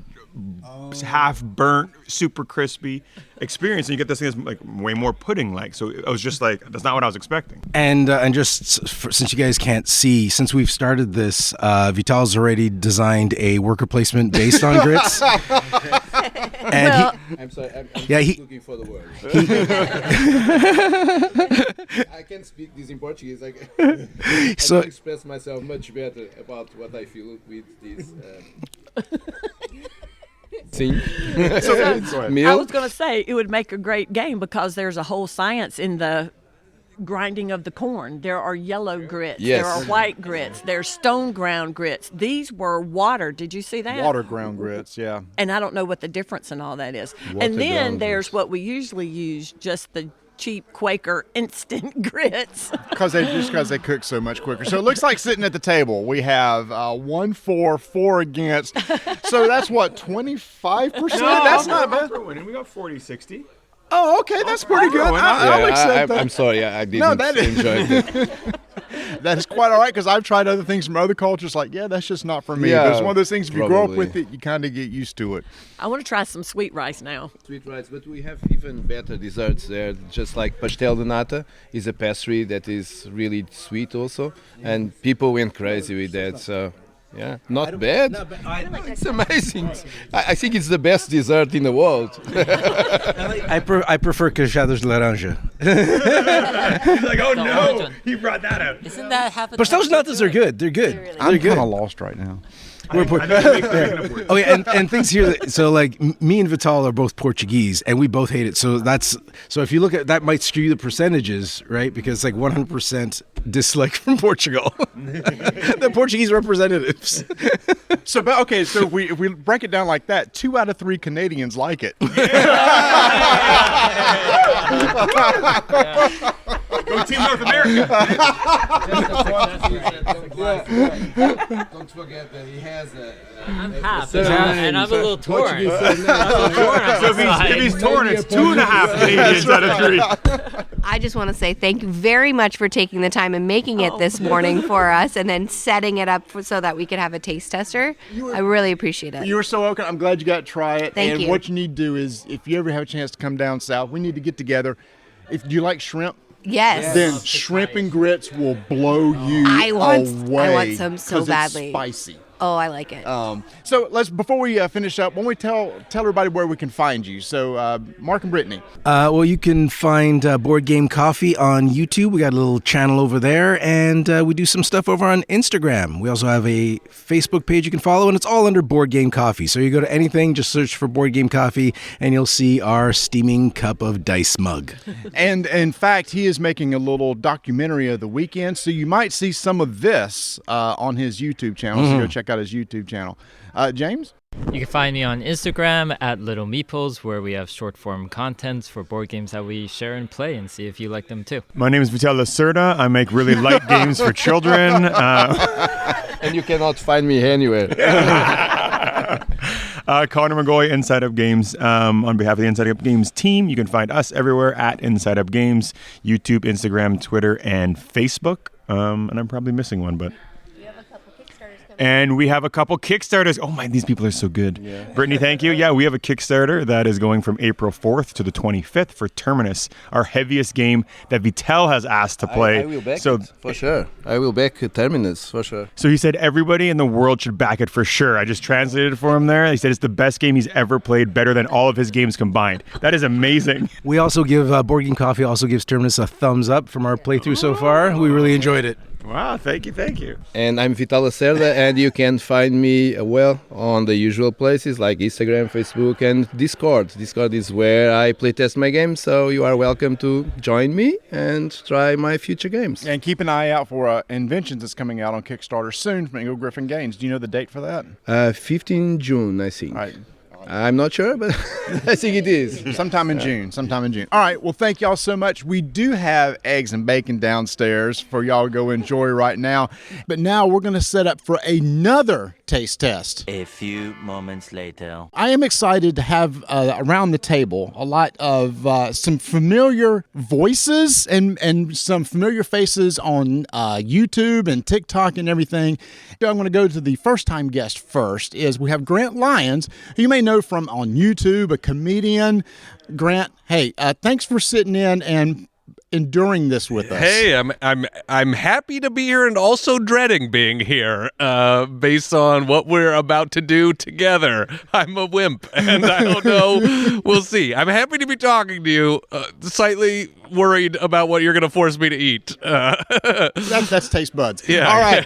half burnt, super crispy experience, and you get this thing that's like way more pudding like. So I was just like, that's not what I was expecting. And since you guys can't see, since we've started this, Vital's already designed a worker placement based on grits. And I'm sorry. I'm looking for the word. I can't speak this in Portuguese. I can express myself much better about what I feel with this. Sim. I was going to say it would make a great game because there's a whole science in the grinding of the corn. There are yellow grits. Yes. There are white grits. There's stone ground grits. These were water. Did you see that? water ground grits, yeah. And I don't know what the difference in all that is. Water And then ground there's grits. what we usually use, just the cheap Quaker instant grits. Because they cook so much quicker. So it looks like sitting at the table, we have 1 for, 4 against. So that's what, 25%? That's not bad. For winning. We got 40-60. Oh, okay, that's pretty good. I'll accept that. I'm sorry. I didn't No, that is- enjoy it. That is quite all right because I've tried other things from other cultures. Like, yeah, that's just not for me. Yeah, but it's one of those things. If you grow up probably. with it, you kind of get used to it. I want to try some sweet rice now. Sweet rice, but we have even better desserts there. Just like pastel de nata is a pastry that is really sweet also, and people went crazy with that. So. Yeah, not bad. It's amazing. I think it's the best dessert in the world. I prefer cajadas de laranja. He's like, oh no, he brought that out. Isn't that half a Pastel de natas are good. They're good. I'm They're kind of good. lost right now. Oh yeah, and things here. So like me and Vital are both Portuguese, and we both hate it. So if you look at that, might skew the percentages, right? Because like 100% dislike from Portugal, the Portuguese representatives. So, but okay, so if we break it down like that, 2 out of 3 Canadians like it. Go Team North America. Don't forget that he has a. I'm half, and I'm a little torn. I'm a little torn. So if he's torn, it's 2.5 Canadians out of 3. I just want to say thank you very much for taking the time and making it this morning for us and then setting it up so that we could have a taste tester. I really appreciate it. You were so welcome. I'm glad you got to try it. Thank and you. what you need to do is, if you ever have a chance to come down south, we need to get together. If you like shrimp, Yes. then shrimp and grits will blow you I want away. some so 'cause badly. It's spicy. Oh, I like it. So before we finish up, why don't we tell everybody where we can find you? So Mark and Brittany. Well, you can find Board Game Coffee on YouTube. We got a little channel over there, and we do some stuff over on Instagram. We also have a Facebook page you can follow, and it's all under Board Game Coffee. So you go to anything, just search for Board Game Coffee, and you'll see our steaming cup of dice mug. And in fact, he is making a little documentary of the weekend, so you might see some of this on his YouTube channel. So go check out his YouTube channel. James? You can find me on Instagram at Little Meeples, where we have short form contents for board games that we share and play, and see if you like them too. My name is Vital Lacerda. I make really light games for children. And you cannot find me anywhere. Connor McGoy, Inside Up Games. On behalf of the Inside Up Games team, you can find us everywhere at Inside Up Games, YouTube, Instagram, Twitter, and Facebook. And I'm probably missing one, but... And we have a couple Kickstarters. Oh my, these people are so good. Yeah. Brittany, thank you. Yeah, we have a Kickstarter that is going from April 4th to the 25th for Terminus, our heaviest game that Vital has asked to play. I will back it, for sure. I will back Terminus, for sure. So he said everybody in the world should back it for sure. I just translated it for him there. He said it's the best game he's ever played, better than all of his games combined. That is amazing. We also give Board Game Coffee also gives Terminus a thumbs up from our playthrough so far. We really enjoyed it. Wow, thank you. And I'm Vital Lacerda, and you can find me, on the usual places like Instagram, Facebook, and Discord. Discord is where I playtest my games, so you are welcome to join me and try my future games. And keep an eye out for Inventions that's coming out on Kickstarter soon from Eagle Griffin Games. Do you know the date for that? 15 June, I think. All right. I'm not sure, but I think it is. Sometime in June. All right. Well, thank y'all so much. We do have eggs and bacon downstairs for y'all to go enjoy right now. But now we're going to set up for another taste test. A few moments later. I am excited to have around the table a lot of some familiar voices and some familiar faces on YouTube and TikTok and everything. I'm going to go to the first-time guest first. Is we have Grant Lyons, who you may know from on YouTube, a comedian. Grant, hey, thanks for sitting in and enduring this with us. Hey, I'm happy to be here and also dreading being here, based on what we're about to do together. I'm a wimp, and I don't know. We'll see. I'm happy to be talking to you. Slightly worried about what you're going to force me to eat. That's taste buds. Yeah. All right.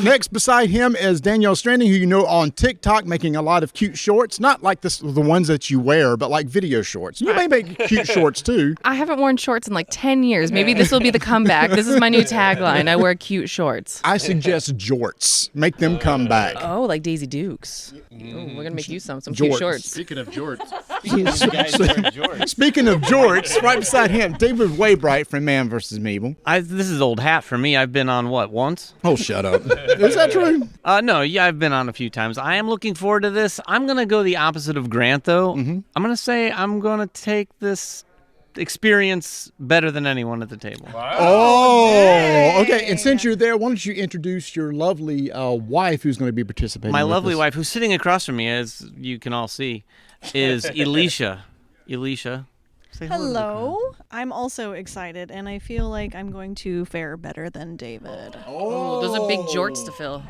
Next, beside him is Danielle Stranding, who you know on TikTok, making a lot of cute shorts. Not like the ones that you wear, but like video shorts. You may make cute shorts too. I haven't worn shorts in like 10 years. Maybe this will be the comeback. This is my new tagline. I wear cute shorts. I suggest jorts. Make them come back. Oh, like Daisy Dukes. Ooh, we're going to make you some Jorts. cute shorts. Speaking of jorts. Speaking of jorts, right beside him, David Waybright from Man vs. Meeble. This is old hat for me. I've been on once? Oh, shut up. Is that true? No, yeah, I've been on a few times. I am looking forward to this. I'm going to go the opposite of Grant, though. I'm going to say I'm going to take this experience better than anyone at the table. Oh, okay. And since you're there, why don't you introduce your lovely wife who's going to be participating? My with lovely us? wife, who's sitting across from me, as you can all see, is Elisha. Elisha. Say Hello. I'm also excited, and I feel like I'm going to fare better than David. Oh, those are big jorts to fill.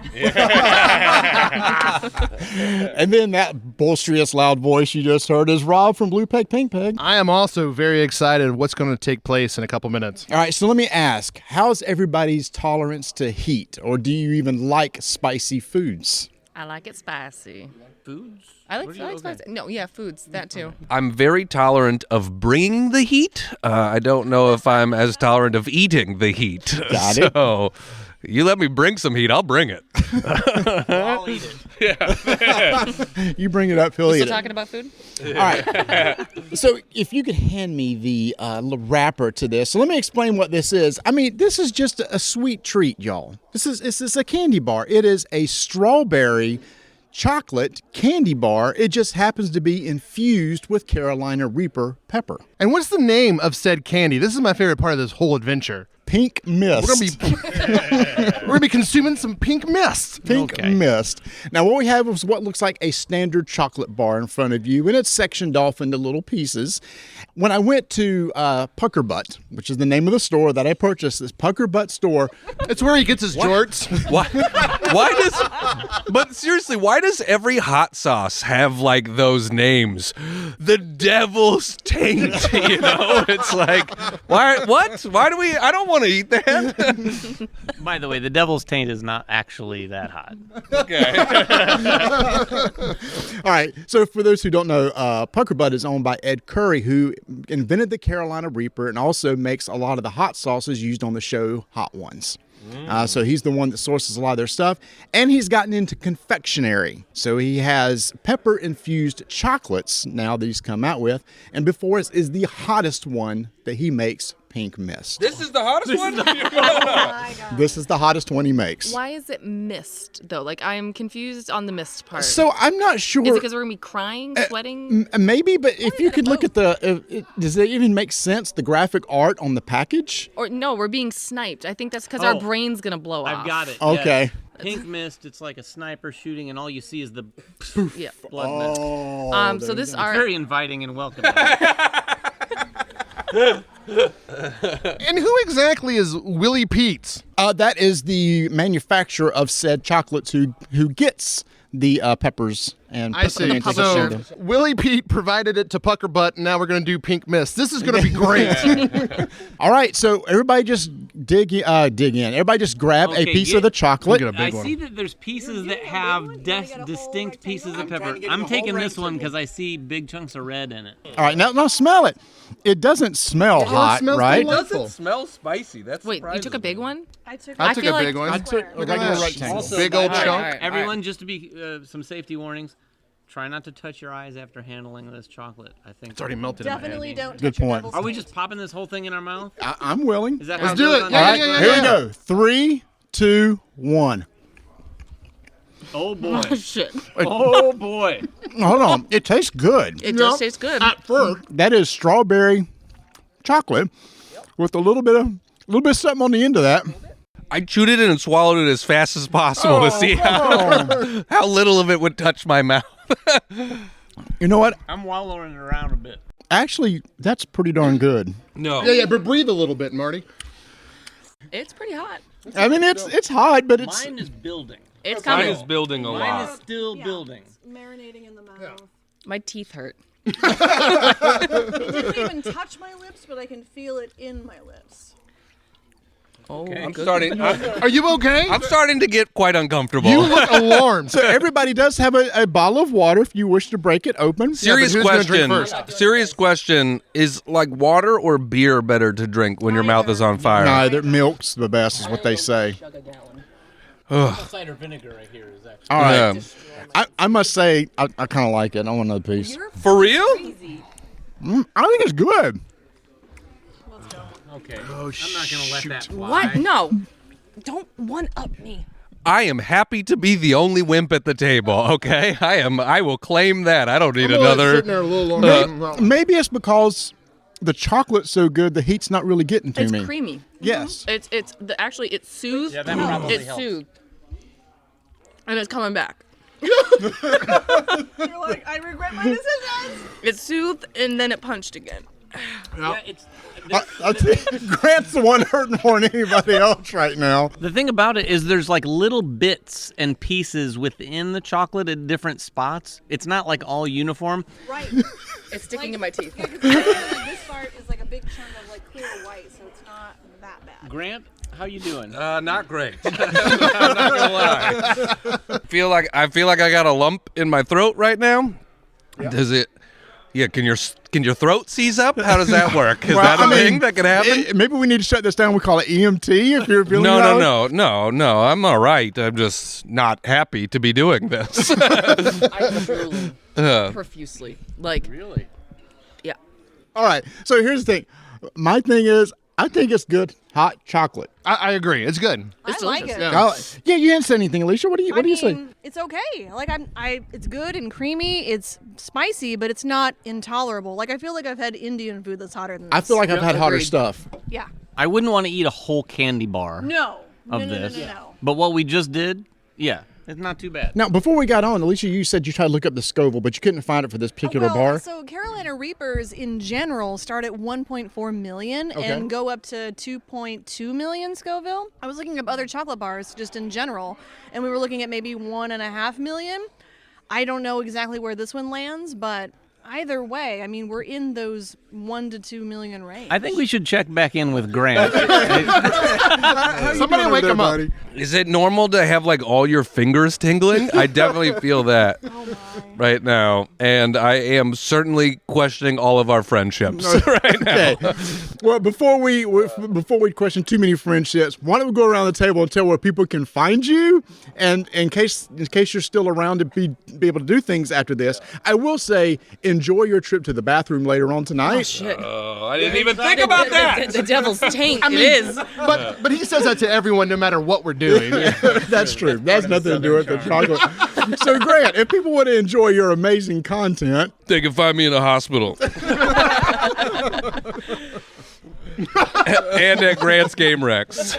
And then that boisterous, loud voice you just heard is Rob from Blue Peg Pink Peg. I am also very excited what's going to take place in a couple minutes. All right, so let me ask, how's everybody's tolerance to heat, or do you even like spicy foods? I like it spicy. Foods? I like spicy. No, yeah, foods. That too. I'm very tolerant of bringing the heat. I don't know if I'm as tolerant of eating the heat. Got it. So you let me bring some heat, I'll bring it. I'll eat it. Yeah. You bring it up, he'll eat Still it. talking about food? All right. So if you could hand me the wrapper to this. So let me explain what this is. I mean, this is just a sweet treat, y'all. This is a candy bar. It is a strawberry chocolate candy bar. It just happens to be infused with Carolina Reaper pepper. And what's the name of said candy? This is my favorite part of this whole adventure. Pink Mist. We're gonna be consuming some pink mist. Pink Mist. Now, what we have is what looks like a standard chocolate bar in front of you, and it's sectioned off into little pieces. When I went to Pucker Butt, which is the name of the store that I purchased, this Pucker Butt store. It's where he gets his jorts. But seriously, why does every hot sauce have like those names? The Devil's Taint, you know? It's like, why do we, I don't want to eat that. By the way, the Devil's Taint is not actually that hot. Okay. All right. So for those who don't know, Pucker Butt is owned by Ed Curry, who invented the Carolina Reaper and also makes a lot of the hot sauces used on the show Hot Ones. So he's the one that sources a lot of their stuff. And he's gotten into confectionery. So he has pepper-infused chocolates now that he's come out with. And before us is the hottest one that he makes, Pink Mist. This is the hottest one? This is the hottest one he makes. Why is it mist, though? Like, I am confused on the mist part. So I'm not sure. Is it because we're going to be crying, sweating? Maybe, but if you could look at does it even make sense, the graphic art on the package? Or no, we're being sniped. I think that's because our brain's going to blow off. I've got it. Okay. Yeah. Pink mist, it's like a sniper shooting, and all you see is the Yeah. blood mist. So this art very inviting and welcoming. And who exactly is Willie Pete's? That is the manufacturer of said chocolates who gets the peppers and I see. So Willie Pete provided it to Pucker Butt, and now we're going to do Pink Mist. This is going to be great. All right, so everybody just dig in. Everybody just grab a piece of the chocolate. I see that there's pieces that have distinct pieces of pepper. I'm taking this one because I see big chunks of red in it. All right, now smell it. It doesn't smell hot, right? It doesn't smell spicy. That's Wait, you took a big one? I took a big one. I took a rectangle. Big old chunk. Everyone, just to be some safety warnings. Try not to touch your eyes after handling this chocolate. I think It's already melted in my Definitely hand. don't Good touch your point. devil's Are we tail. just popping this whole thing in our mouth? I'm willing. Is that Let's how do goes it. on Yeah, All the right, yeah, here yeah. we go. 3, 2, 1. Oh boy. Oh, shit. Oh boy. Hold on. It tastes good. It does taste good. At first, That is strawberry chocolate with a little bit of something on the end of that. I chewed it and swallowed it as fast as possible to see how little of it would touch my mouth. You know what? I'm wallowing around a bit. Actually, that's pretty darn good. No. yeah, but breathe a little bit, Marty. It's pretty hot. I mean, it's hot, but it's Mine is building. It's Mine coming. is building a Mine lot. is still building. Marinating in the mouth. My teeth hurt. It didn't even touch my lips, but I can feel it in my lips. Oh, I'm good. starting. Are you okay? I'm starting to get quite uncomfortable. You look alarmed. so everybody does have a bottle of water if you wish to break it open. Serious who's gonna drink question. first? Serious question. Is like water or beer better to drink when your mouth is on fire? Neither. Milk's the best, is what they say. Cider vinegar right here is actually. All right. Yeah. I must say, I kind of like it. I want another piece. For real? I think it's good. Okay. I'm not gonna let that fly. What? No. Don't one up me. I am happy to be the only wimp at the table. Okay, I will claim that. I don't need I'm gonna let it another. sit in there a little longer. Maybe it's because the chocolate's so good, the heat's not really getting to It's me. creamy. Yes. Actually it's soothed. Yeah, that probably It's helps. soothed. And it's coming back. You're like, I regret my decisions. It's soothed and then it punched again. Yeah, it's. I think Grant's the one hurting more than anybody else right now. The thing about it is there's like little bits and pieces within the chocolate at different spots. It's not like all uniform. Right. It's sticking in my teeth. This part is like a big chunk of like clear white, so it's not that bad. Grant, how you doing? Not great. I'm not gonna lie. I feel like I got a lump in my throat right now. Yeah. Does it? Yeah. Can your throat seize up? How does that work? Is that a thing that can happen? Maybe we need to shut this down. We call it EMT if you're feeling No. I'm all right. I'm just not happy to be doing this. I truly, profusely, like Really? yeah. All right. So here's the thing. My thing is, I think it's good hot chocolate. I agree. It's good. I like it. Yeah, you didn't say anything, Alicia. What do you say? It's okay. Like it's good and creamy. It's spicy, but it's not intolerable. Like I feel like I've had Indian food that's hotter than this. I feel like I've had hotter Agreed. stuff. Yeah. I wouldn't want to eat a whole candy bar No. of no, this. No. But what we just did, yeah, it's not too bad. Now, before we got on, Alicia, you said you tried to look up the Scoville, but you couldn't find it for this particular bar. So Carolina Reapers in general start at 1.4 million and go up to 2.2 million Scoville. I was looking up other chocolate bars just in general, and we were looking at maybe 1.5 million. I don't know exactly where this one lands, but either way, I mean, we're in those 1 to 2 million range. I think we should check back in with Grant. Somebody wake him up. Is it normal to have like all your fingers tingling? I definitely feel that right now, and I am certainly questioning all of our friendships right now. Okay. Well, before we question too many friendships, why don't we go around the table and tell where people can find you, and in case you're still around to be able to do things after this, I will say enjoy your trip to the bathroom later on tonight. Oh shit! I didn't even think about that. The devil's taint. I mean, it is. But he says that to everyone, no matter what we're doing. That's true. That's nothing to do with the chocolate. So, Grant, if people want to enjoy your amazing content, they can find me in a hospital. And at Grant's Game Rex.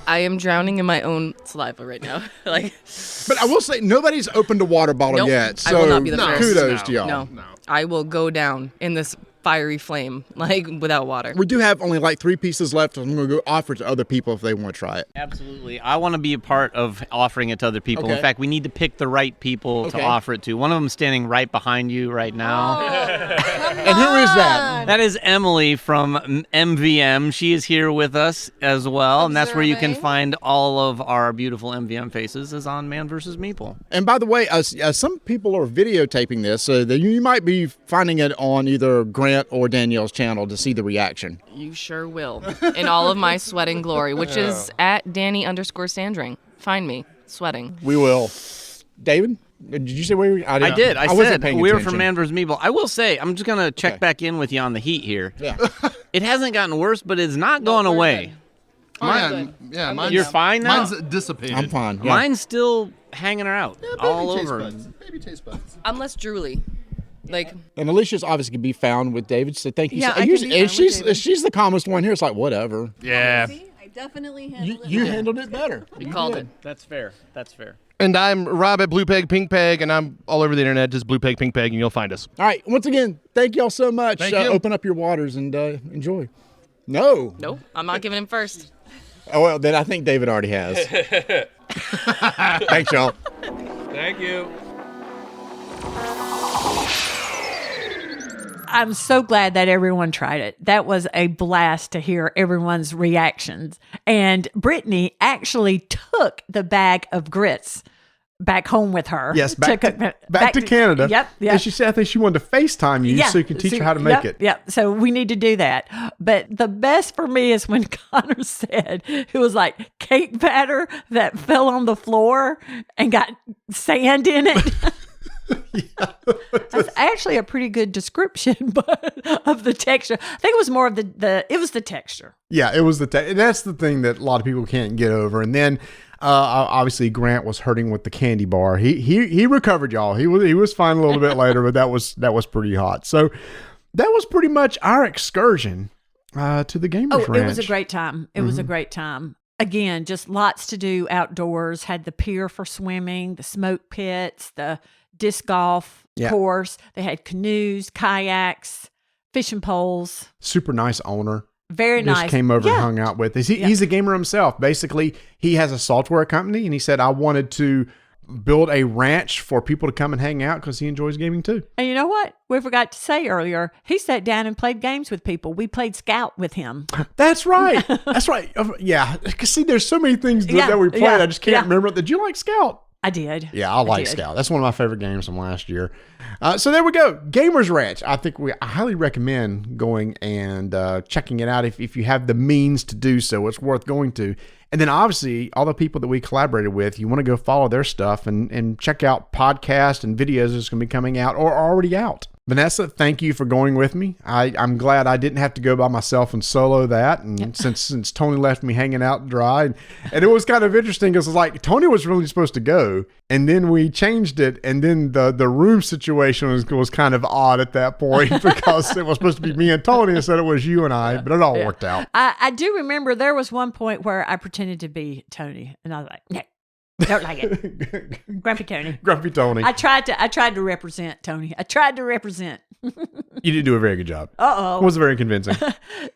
I am drowning in my own saliva right now. But I will say nobody's opened a water bottle nope, yet. So I will not be the first. kudos to y'all. No, I will go down in this fiery flame without water. We do have only like 3 pieces left. I'm going to go offer it to other people if they want to try it. Absolutely. I want to be a part of offering it to other people. Okay. In fact, we need to pick the right people to Okay. offer it to. One of them standing right behind you right now. And who is that? That is Emily from MVM. She is here with us as well, and that's where you can find all of our beautiful MVM faces is on Man vs. Meeple. And by the way, some people are videotaping this, so that you might be finding it on either Grant or Danielle's channel to see the reaction. You sure will. In all of my sweating glory, which is at Danny_Sandring. Find me sweating. We will. David, Did you say where you were? I did. I wasn't said paying we were attention. from Man vs. Meeple. I will say, I'm just going to check back in with you on the heat here. Yeah. It hasn't gotten worse, but it's not going away. You're fine now? Mine's dissipated. I'm fine. Yeah. Mine's still hanging out all over. Baby taste buds. I'm less drooly. Like, And Alicia's obviously can be found with David. So thank you. Yeah, so, I can be found with David. she's the calmest one here. It's like whatever. Yeah. See, I definitely handled it. You handled it better. we called it. That's fair. That's fair. And I'm Rob at Blue Peg Pink Peg, and I'm all over the internet, just Blue Peg Pink Peg, and you'll find us. All right. Once again, thank y'all so much. Thank you. Open up your waters and enjoy. No. Nope, I'm not giving him first. Oh well, then I think David already has. Thanks, y'all. Thank you. I'm so glad that everyone tried it. That was a blast to hear everyone's reactions. And Brittany actually took the bag of grits back home with her. Yes, back to Canada. Yep. And she said, I think she wanted to FaceTime you so you can teach her how to make it. Yep. So we need to do that. But the best for me is when Connor said it was like cake batter that fell on the floor and got sand in it. That's actually a pretty good description of the texture. I think it was more of it was the texture. Yeah, it was that's the thing that a lot of people can't get over. And then obviously Grant was hurting with the candy bar. He recovered, y'all. He was fine a little bit later, but that was pretty hot. So that was pretty much our excursion to the Gamers Ranch. It was a great time. It was a great time. Again, just lots to do outdoors. Had the pier for swimming, the smoke pits, the disc golf course. They had canoes, kayaks, fishing poles. Super nice owner. Very nice. Just came over and hung out with us. He's a gamer himself. Basically, he has a software company, and he said, I wanted to build a ranch for people to come and hang out because he enjoys gaming too. And you know what? We forgot to say earlier, he sat down and played games with people. We played Scout with him. That's right. That's right. Yeah. Because see, there's so many things that we played. I just can't remember. Did you like Scout? I did. Yeah, I like Scout. That's one of my favorite games from last year. So there we go. Gamers Ranch. I highly recommend going and checking it out if you have the means to do so. It's worth going to. And then obviously all the people that we collaborated with, you want to go follow their stuff and check out podcasts and videos that's going to be coming out or are already out. Vanessa, thank you for going with me. I'm glad I didn't have to go by myself and solo that. And since Tony left me hanging out dry, and it was kind of interesting because it's like Tony was really supposed to go, and then we changed it, and then the room situation was kind of odd at that point because it was supposed to be me and Tony instead it was you and I, but it all worked out. I do remember there was one point where I pretended to be Tony, and I was like, no. Don't like it. Grumpy Tony. Grumpy Tony. I tried to represent Tony. I tried to represent. You did do a very good job. Uh-oh. It was very convincing.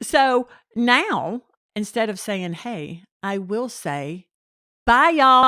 So now, instead of saying, hey, I will say, bye, y'all.